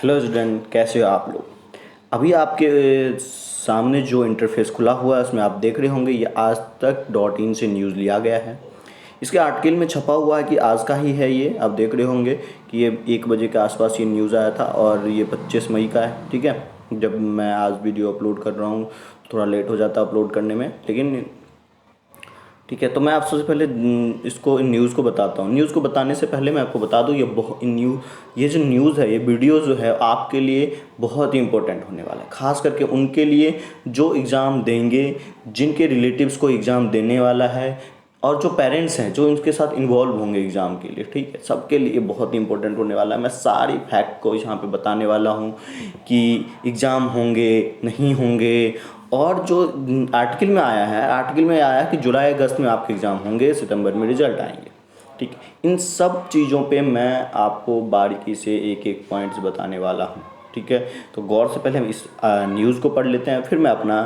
Hello student, कैसे हो आप लोग। अभी आपके सामने जो इंटरफेस खुला हुआ है उसमें आप देख रहे होंगे ये आज तक .in से न्यूज़ लिया गया है। इसके आर्टिकल में छपा हुआ है कि आज का ही है। ये आप देख रहे होंगे कि ये 1 बजे के आसपास ये न्यूज़ आया था और ये 25 मई का है। ठीक है, जब मैं आज वीडियो अपलोड कर रहा हूँ थोड़ा लेट हो जाता है अपलोड करने में, लेकिन ठीक है। तो मैं आप सबसे पहले इसको इन न्यूज़ को बताता हूँ। न्यूज़ को बताने से पहले मैं आपको बता दूँ ये जो न्यूज़ है, ये वीडियो जो है आपके लिए बहुत ही इंपॉर्टेंट होने वाला है, ख़ास करके उनके लिए जो एग्ज़ाम देंगे, जिनके रिलेटिव्स को एग्ज़ाम देने वाला है और जो पेरेंट्स हैं जो इनके साथ इन्वॉल्व होंगे एग्ज़ाम के लिए। ठीक है, सबके लिए बहुत ही इंपॉर्टेंट होने वाला है। मैं सारी फैक्ट को यहाँ पे बताने वाला हूँ कि एग्ज़ाम होंगे नहीं होंगे। और जो आर्टिकल में आया है कि जुलाई अगस्त में आपके एग्ज़ाम होंगे, सितंबर में रिजल्ट आएंगे। ठीक, इन सब चीज़ों पे मैं आपको बारीकी से एक एक पॉइंट्स बताने वाला हूँ। ठीक है, तो गौर से पहले हम इस न्यूज़ को पढ़ लेते हैं, फिर मैं अपना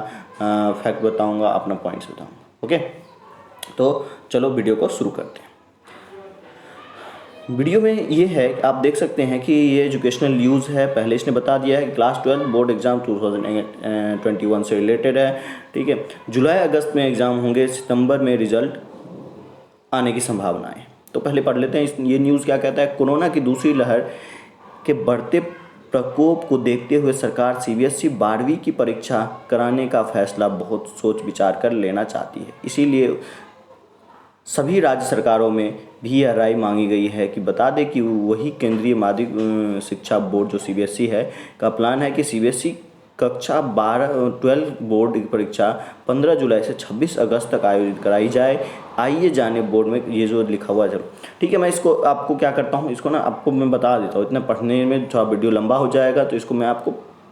फैक्ट बताऊँगा, अपना पॉइंट्स बताऊँगा। ओके, तो चलो वीडियो को शुरू करते हैं। वीडियो में ये है कि आप देख सकते हैं कि ये एजुकेशनल न्यूज़ है। पहले इसने बता दिया है कि क्लास 12 बोर्ड एग्ज़ाम 2021 से रिलेटेड है। ठीक है, जुलाई अगस्त में एग्ज़ाम होंगे, सितंबर में रिजल्ट आने की संभावना है। तो पहले पढ़ लेते हैं ये न्यूज़ क्या कहता है। कोरोना की दूसरी लहर के बढ़ते प्रकोप को देखते हुए सरकार CBSE 12वीं की परीक्षा कराने का फैसला बहुत सोच विचार कर लेना चाहती है। इसीलिए सभी राज्य सरकारों में भी यह राय मांगी गई है कि बता दें कि वही केंद्रीय माध्यमिक शिक्षा बोर्ड जो CBSE है का प्लान है कि CBSE कक्षा 12 बोर्ड की परीक्षा 15 जुलाई से 26 अगस्त तक आयोजित कराई जाए। आइए जाने बोर्ड में ये जो लिखा हुआ है। चलो ठीक है, मैं इसको आपको क्या करता हूँ, इसको ना आपको मैं बता देता हूँ। इतना पढ़ने में थोड़ा वीडियो लंबा हो जाएगा, तो इसको मैं आपको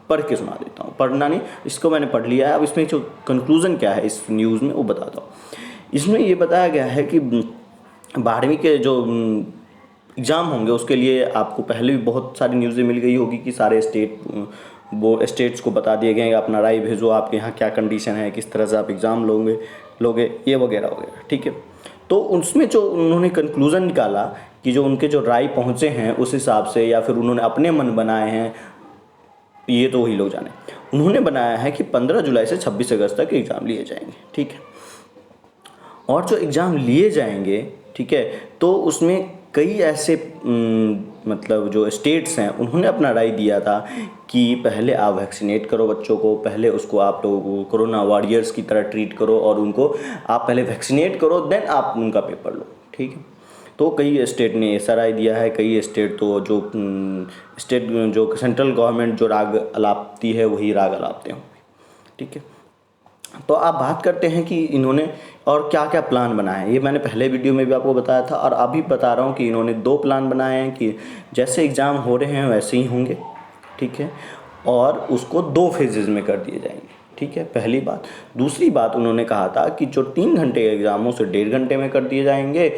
पढ़ के सुना देता हूँ। पढ़ना नहीं, इसको मैंने पढ़ लिया है। अब इसमें जो कंक्लूज़न क्या है इस न्यूज़ में वो बताता हूँ। इसमें ये बताया गया है कि 12वीं के जो एग्ज़ाम होंगे उसके लिए आपको पहले भी बहुत सारी न्यूज़ें मिल गई होगी कि सारे स्टेट्स को बता दिए गए अपना राय भेजो, आपके यहाँ क्या कंडीशन है, किस तरह से आप एग्ज़ाम लोगे ये वगैरह वगैरह। ठीक है, तो उसमें जो उन्होंने कंक्लूज़न निकाला कि जो उनके जो राय पहुँचे हैं उस हिसाब से, या फिर उन्होंने अपने मन बनाए हैं, ये तो वही लोग जाने। उन्होंने बनाया है कि 15 जुलाई से 26 अगस्त तक एग्ज़ाम लिए जाएंगे। ठीक है, और जो एग्ज़ाम लिए जाएंगे, ठीक है, तो उसमें कई ऐसे मतलब जो स्टेट्स हैं उन्होंने अपना राय दिया था कि पहले आप वैक्सीनेट करो बच्चों को, पहले उसको आप लोग कोरोना वॉरियर्स की तरह ट्रीट करो और उनको आप पहले वैक्सीनेट करो, देन आप उनका पेपर लो। ठीक है, तो कई स्टेट ने ऐसा राय दिया है। कई स्टेट तो जो सेंट्रल गवर्नमेंट जो राग अलापती है वही राग अलापते होंगे। ठीक है, तो आप बात करते हैं कि इन्होंने और क्या क्या प्लान बनाए हैं। ये मैंने पहले वीडियो में भी आपको बताया था और अभी बता रहा हूँ कि इन्होंने 2 प्लान बनाए हैं कि जैसे एग्ज़ाम हो रहे हैं वैसे ही होंगे। ठीक है, और उसको 2 फेजेज़ में कर दिए जाएंगे। ठीक है, पहली बात। दूसरी बात उन्होंने कहा था कि जो 3 घंटे के एग्ज़ाम हो उसे 1.5 घंटे में कर दिए जाएंगे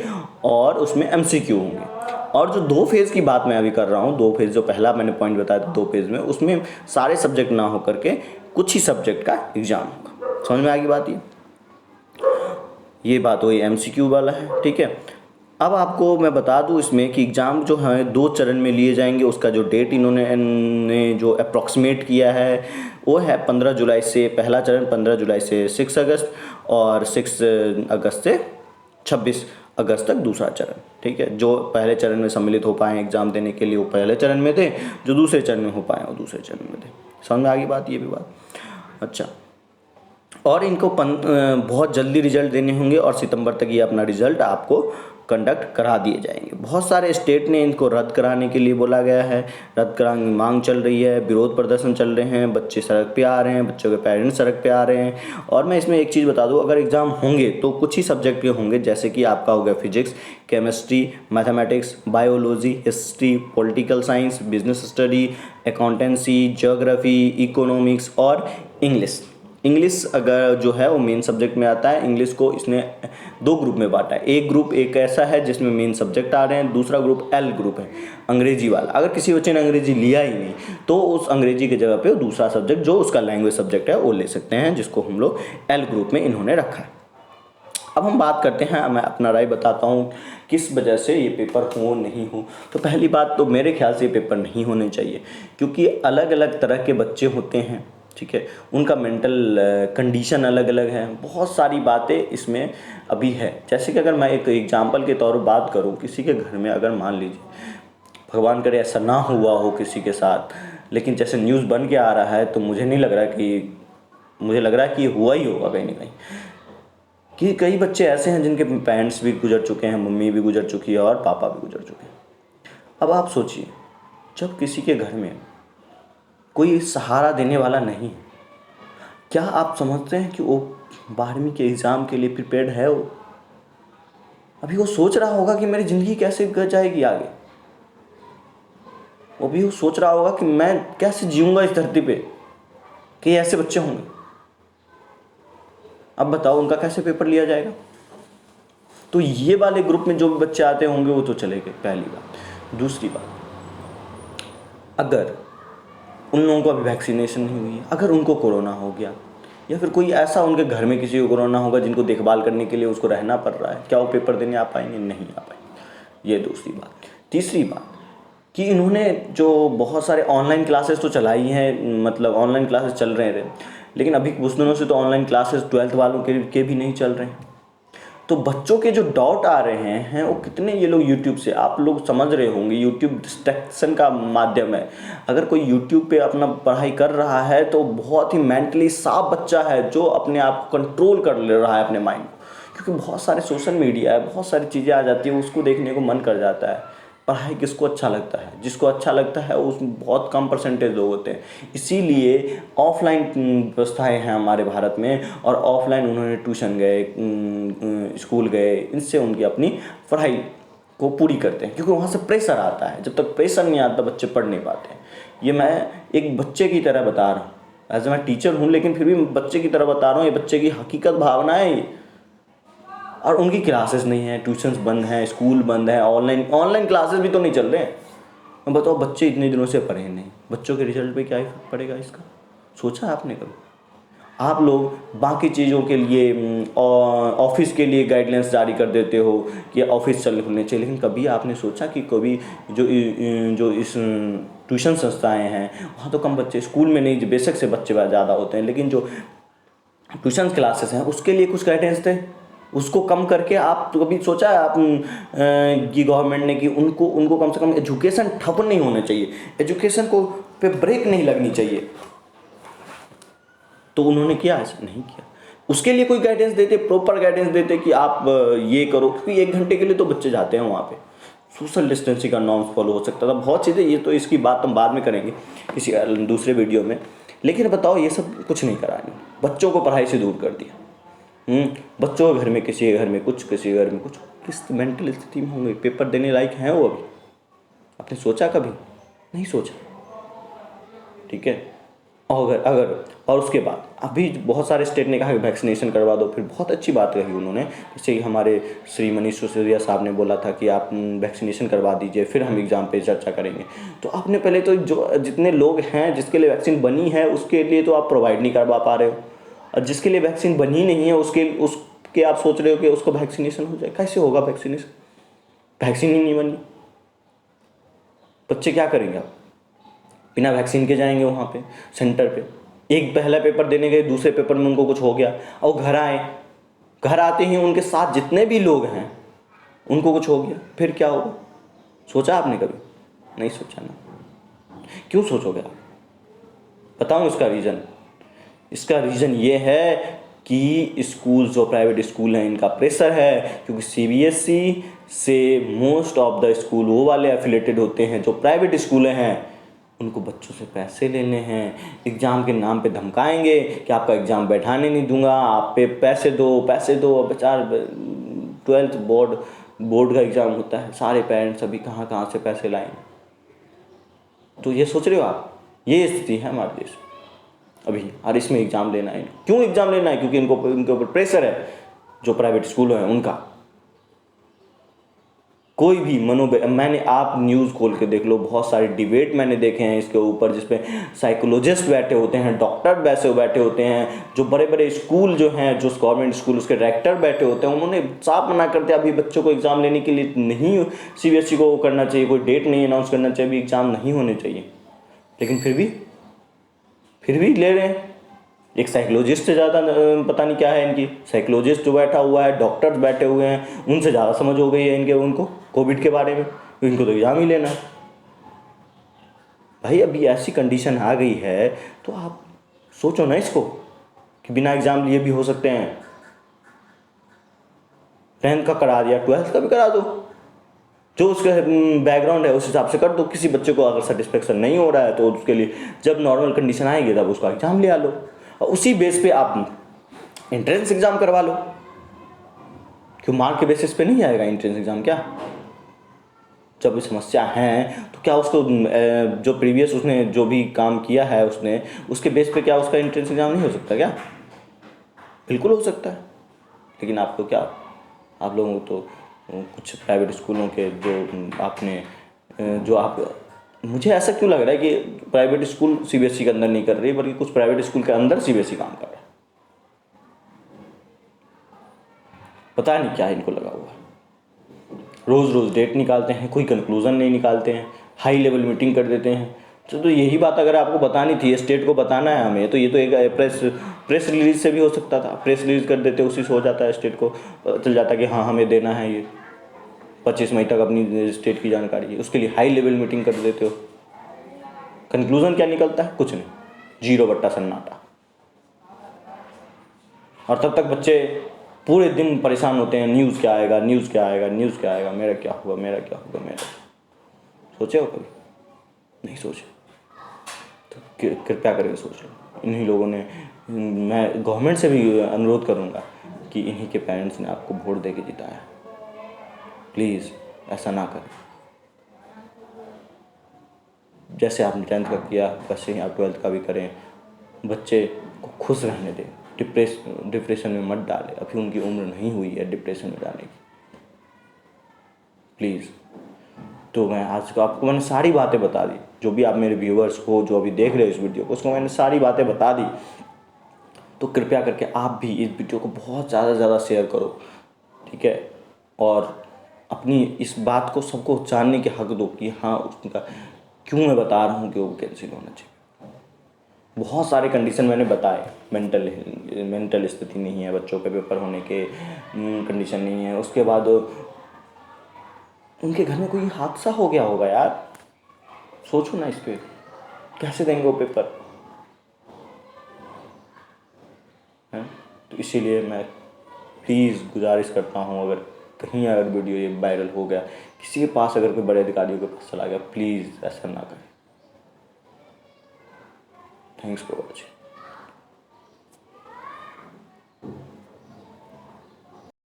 और उसमें MCQ होंगे। और जो 2 फेज़ की बात मैं अभी कर रहा हूँ, 2 फेज़ जो पहला मैंने पॉइंट बताया था 2 फेज़ में, उसमें सारे सब्जेक्ट ना हो करके कुछ ही सब्जेक्ट का एग्ज़ाम होगा। समझ में आ गई बात। ये बात वही MCQ वाला है। ठीक है, अब आपको मैं बता दूं इसमें कि एग्ज़ाम जो है 2 चरण में लिए जाएंगे। उसका जो डेट इन्होंने जो अप्रॉक्सीमेट किया है वो है 15 जुलाई से पहला चरण, 15 जुलाई से 6 अगस्त और 6 अगस्त से 26 अगस्त तक दूसरा चरण। ठीक है, जो पहले चरण में सम्मिलित हो पाए एग्ज़ाम देने के लिए वो पहले चरण में थे, जो दूसरे चरण में हो पाए वो दूसरे चरण में थे। समझ में आ गई बात, ये भी बात। अच्छा, और इनको बहुत जल्दी रिजल्ट देने होंगे और सितंबर तक ये अपना रिजल्ट आपको कंडक्ट करा दिए जाएंगे। बहुत सारे स्टेट ने इनको रद्द कराने के लिए बोला गया है। रद्द कराने की मांग चल रही है, विरोध प्रदर्शन चल रहे हैं, बच्चे सड़क पे आ रहे हैं, बच्चों के पेरेंट्स सड़क पे आ रहे हैं। और मैं इसमें एक चीज़ बता दूं, अगर एग्ज़ाम होंगे तो कुछ ही सब्जेक्ट के होंगे, जैसे कि आपका हो गया physics, chemistry, mathematics, biology, history, political science, business study, accountancy, geography, economics और इंग्लिश अगर जो है वो मेन सब्जेक्ट में आता है। इंग्लिश को इसने 2 ग्रुप में बांटा है। एक ग्रुप एक ऐसा है जिसमें मेन सब्जेक्ट आ रहे हैं, दूसरा ग्रुप L ग्रुप है, अंग्रेजी वाला। अगर किसी बच्चे ने अंग्रेजी लिया ही नहीं तो उस अंग्रेजी की जगह पे दूसरा सब्जेक्ट जो उसका लैंग्वेज सब्जेक्ट है वो ले सकते हैं, जिसको हम लोग L ग्रुप में इन्होंने रखा है। अब हम बात करते हैं, मैं अपना राय बताता हूँ किस वजह से ये पेपर हो नहीं हो। तो पहली बात तो मेरे ख्याल से ये पेपर नहीं होने चाहिए, क्योंकि अलग अलग तरह के बच्चे होते हैं, ठीक है, उनका मेंटल कंडीशन अलग अलग है, बहुत सारी बातें इसमें अभी है। जैसे कि अगर मैं एक एग्जांपल के तौर पर बात करूँ, किसी के घर में अगर मान लीजिए, भगवान करे ऐसा ना हुआ हो किसी के साथ, लेकिन जैसे न्यूज़ बन के आ रहा है, तो मुझे नहीं लग रहा कि, मुझे लग रहा है कि ये हुआ ही होगा कहीं ना कहीं, कि कई बच्चे ऐसे हैं जिनके पेरेंट्स भी गुजर चुके हैं, मम्मी भी गुजर चुकी है और पापा भी गुजर चुके हैं। अब आप सोचिए, जब किसी के घर में कोई सहारा देने वाला नहीं है, क्या आप समझते हैं कि वो 12वीं के एग्ज़ाम के लिए प्रिपेयर्ड है? वो अभी वो सोच रहा होगा कि मेरी ज़िंदगी कैसे गुजर जाएगी आगे। वो भी वो सोच रहा होगा कि मैं कैसे जीऊँगा इस धरती पे, कि ऐसे बच्चे होंगे। अब बताओ उनका कैसे पेपर लिया जाएगा? तो ये वाले ग्रुप में जो भी बच्चे आते होंगे वो तो चले गए, पहली बात। दूसरी बात, अगर उन लोगों को अभी वैक्सीनेशन नहीं हुई है, अगर उनको कोरोना हो गया, या फिर कोई ऐसा उनके घर में किसी को कोरोना होगा जिनको देखभाल करने के लिए उसको रहना पड़ रहा है, क्या वो पेपर देने आ पाएंगे? नहीं आ पाएंगे। ये दूसरी बात। तीसरी बात कि इन्होंने जो बहुत सारे ऑनलाइन क्लासेस तो चलाई हैं, मतलब ऑनलाइन क्लासेस चल रहे थे, लेकिन अभी कुछ दिनों से तो ऑनलाइन क्लासेस 12th वालों के भी नहीं चल रहे हैं। तो बच्चों के जो डाउट आ रहे हैं वो कितने, ये लोग यूट्यूब से, आप लोग समझ रहे होंगे, यूट्यूब डिस्ट्रैक्शन का माध्यम है। अगर कोई यूट्यूब पे अपना पढ़ाई कर रहा है तो बहुत ही मेंटली साफ बच्चा है, जो अपने आप को कंट्रोल कर ले रहा है अपने माइंड को, क्योंकि बहुत सारे सोशल मीडिया है, बहुत सारी चीज़ें आ जाती है, उसको देखने को मन कर जाता है। पढ़ाई किसको अच्छा लगता है? जिसको अच्छा लगता है उसमें बहुत कम परसेंटेज लोग होते हैं। इसीलिए ऑफलाइन व्यवस्थाएं हैं हमारे भारत में, और ऑफलाइन उन्होंने ट्यूशन गए, स्कूल गए, इनसे उनकी अपनी पढ़ाई को पूरी करते हैं, क्योंकि वहाँ से प्रेशर आता है। जब तक प्रेशर नहीं आता बच्चे पढ़ नहीं पाते हैं। ये मैं एक बच्चे की तरह बता रहा हूँ, एज मैं टीचर हूँ, लेकिन फिर भी बच्चे की तरह बता रहा हूँ। ये बच्चे की हकीकत भावना है। और उनकी क्लासेस नहीं है, ट्यूशन्स बंद हैं, स्कूल बंद है, ऑनलाइन क्लासेस भी तो नहीं चल रहे हैं। बताओ, बच्चे इतने दिनों से पढ़े नहीं, बच्चों के रिजल्ट पे क्या इफेक्ट पड़ेगा इसका? सोचा आपने कभी? आप लोग बाकी चीज़ों के लिए ऑफिस के लिए गाइडलाइंस जारी कर देते हो कि ऑफिस चल खुलने चाहिए, लेकिन कभी आपने सोचा कि कभी जो इस ट्यूशन संस्थाएं हैं वहाँ तो कम बच्चे, स्कूल में नहीं, बेशक से बच्चे ज़्यादा होते हैं, लेकिन जो ट्यूशन क्लासेस हैं उसके लिए कुछ गाइडेंस थे, उसको कम करके आप तो कभी सोचा है आप कि गवर्नमेंट ने कि उनको कम से कम एजुकेशन ठप नहीं होना चाहिए, एजुकेशन को पे ब्रेक नहीं लगनी चाहिए? तो उन्होंने किया? ऐसा नहीं किया। उसके लिए कोई गाइडेंस देते, प्रॉपर गाइडेंस देते कि आप ये करो, क्योंकि 1 घंटे के लिए तो बच्चे जाते हैं वहाँ पे, सोशल डिस्टेंसिंग का नॉर्म्स फॉलो हो सकता था, बहुत चीज़ें। ये तो इसकी बात हम बाद में करेंगे किसी दूसरे वीडियो में। लेकिन बताओ, ये सब कुछ नहीं करा, बच्चों को पढ़ाई से दूर कर दिया। बच्चों के घर में, किसी के घर में कुछ, किसी के घर में कुछ, किस मेंटल स्थिति में होंगे? पेपर देने लायक हैं वो अभी? आपने सोचा कभी? नहीं सोचा, ठीक है। और उसके बाद अभी बहुत सारे स्टेट ने कहा कि वैक्सीनेशन करवा दो, फिर बहुत अच्छी बात कही उन्होंने। जैसे हमारे श्री मनीष सिसोदिया साहब ने बोला था कि आप वैक्सीनेशन करवा दीजिए, फिर हम एग्ज़ाम पे चर्चा करेंगे। तो आपने पहले तो जो जितने लोग हैं जिसके लिए वैक्सीन बनी है उसके लिए तो आप प्रोवाइड नहीं करवा पा रहे हो, और जिसके लिए वैक्सीन बनी नहीं है उसके आप सोच रहे हो कि उसको वैक्सीनेशन हो जाए। कैसे होगा वैक्सीनेशन? वैक्सीन ही नहीं बनी, बच्चे क्या करेंगे? आप बिना वैक्सीन के जाएंगे वहाँ पे सेंटर पे, एक पहला पेपर देने गए, दूसरे पेपर में उनको कुछ हो गया और घर आए, घर आते ही उनके साथ जितने भी लोग हैं उनको कुछ हो गया, फिर क्या होगा? सोचा आपने कभी? नहीं सोचा ना। क्यों सोचोगे आप? बताऊँ इसका रीज़न? इसका रीज़न ये है कि स्कूल, जो प्राइवेट स्कूल हैं, इनका प्रेशर है, क्योंकि सीबीएसई से मोस्ट ऑफ द स्कूल वो वाले एफिलेटेड होते हैं जो प्राइवेट स्कूलें हैं। उनको बच्चों से पैसे लेने हैं, एग्ज़ाम के नाम पे धमकाएंगे कि आपका एग्ज़ाम बैठाने नहीं दूंगा, आप पे पैसे दो। बेचार 12th बोर्ड का एग्ज़ाम होता है, सारे पेरेंट्स अभी कहाँ कहाँ से पैसे लाएंगे? तो ये सोच रहे हो आप? ये स्थिति है हमारे देश में अभी, और इसमें एग्ज़ाम लेना है। क्यों एग्ज़ाम लेना है? क्योंकि इनके ऊपर प्रेशर है, जो प्राइवेट स्कूल हैं उनका। कोई भी मैंने आप न्यूज़ खोल के देख लो, बहुत सारे डिबेट मैंने देखे हैं इसके ऊपर, जिसपे साइकोलॉजिस्ट बैठे होते हैं, डॉक्टर वैसे बैठे होते हैं, जो बड़े बड़े स्कूल जो हैं, जो गवर्नमेंट स्कूल उसके डायरेक्टर बैठे होते हैं, उन्होंने साफ मना करते हैं अभी बच्चों को एग्ज़ाम लेने के लिए नहीं सीबीएसई को करना चाहिए, कोई डेट नहीं अनाउंस करना चाहिए, अभी एग्ज़ाम नहीं होने चाहिए, लेकिन फिर भी ले रहे हैं। एक साइकोलॉजिस्ट से ज़्यादा पता नहीं क्या है इनकी, साइकोलॉजिस्ट जो बैठा हुआ है, डॉक्टर्स बैठे हुए हैं, उनसे ज़्यादा समझ हो गई है इनके उनको कोविड के बारे में, इनको तो एग्ज़ाम ही लेना है। भाई अभी ऐसी कंडीशन आ गई है तो आप सोचो ना इसको, कि बिना एग्ज़ाम लिए भी हो सकते हैं। 10th का करा दिया, 12th का भी करा दो, जो उसका बैकग्राउंड है उस हिसाब से कर दो। किसी बच्चे को अगर सेटिस्फेक्शन नहीं हो रहा है तो उसके लिए जब नॉर्मल कंडीशन आएगी तब उसका एग्ज़ाम ले आ लो, और उसी बेस पे आप एंट्रेंस एग्ज़ाम करवा लो। क्यों मार्क के बेसिस पे नहीं आएगा एंट्रेंस एग्ज़ाम क्या? जब समस्या है तो क्या उसको जो प्रीवियस उसने जो भी काम किया है उसने, उसके बेस पे क्या उसका एंट्रेंस एग्ज़ाम नहीं हो सकता क्या? बिल्कुल हो सकता है। लेकिन आपको क्या, आप लोगों को तो कुछ प्राइवेट स्कूलों के जो आपने जो आप मुझे ऐसा क्यों लग रहा है कि प्राइवेट स्कूल सीबीएसई के अंदर नहीं कर रही, बल्कि कुछ प्राइवेट स्कूल के अंदर सीबीएसई काम कर रहा है। पता नहीं क्या इनको लगा हुआ है। रोज़ रोज़ डेट निकालते हैं, कोई कंक्लूज़न नहीं निकालते हैं, हाई लेवल मीटिंग कर देते हैं। तो यही बात अगर आपको बतानी थी, स्टेट को बताना है हमें, तो ये तो एक प्रेस रिलीज से भी हो सकता था। प्रेस रिलीज कर देते, उसी से हो जाता है, स्टेट को चल जाता कि हाँ हमें देना है ये 25 मई तक अपनी स्टेट की जानकारी है। उसके लिए हाई लेवल मीटिंग कर देते हो, कंक्लूज़न क्या निकलता है? कुछ नहीं, 0 बट्टा सन्नाटा। और तब तक बच्चे पूरे दिन परेशान होते हैं, न्यूज़ क्या आएगा, न्यूज़ क्या आएगा, न्यूज़ क्या आएगा, मेरा क्या होगा, मेरा क्या होगा, मेरा। सोचे हो कभी? नहीं सोचे तो कृपया करके सोच लो। इन्हीं लोगों ने, मैं गवर्नमेंट से भी अनुरोध करूँगा कि इन्हीं के पेरेंट्स ने आपको वोट दे के जिताया, प्लीज़ ऐसा ना करें। जैसे आपने 10th का किया वैसे ही आप 12th का भी करें। बच्चे को खुश रहने दें, डिप्रेशन में मत डालें। अभी उनकी उम्र नहीं हुई है डिप्रेशन में जाने की, प्लीज़। तो मैं आज को आपको मैंने सारी बातें बता दी, जो भी आप मेरे व्यूअर्स हो जो अभी देख रहे हो इस वीडियो को, उसको मैंने सारी बातें बता दी। तो कृपया करके आप भी इस वीडियो को बहुत ज़्यादा शेयर करो, ठीक है? और अपनी इस बात को सबको जानने के हक दो कि हाँ उसका क्यों मैं बता रहा हूँ कि वो कैंसिल होना चाहिए। बहुत सारे कंडीशन मैंने बताए, मेंटल स्थिति नहीं है बच्चों के, पेपर होने के कंडीशन नहीं है, उसके बाद उनके घर में कोई हादसा हो गया होगा यार, सोचो ना इस पे, कैसे देंगे वो पेपर हैं? तो इसीलिए मैं प्लीज़ गुजारिश करता हूँ, अगर कहीं अगर वीडियो ये वायरल हो गया, किसी के पास अगर कोई बड़े अधिकारियों के पास चला गया, प्लीज़ ऐसा ना करें। Thanks for watching.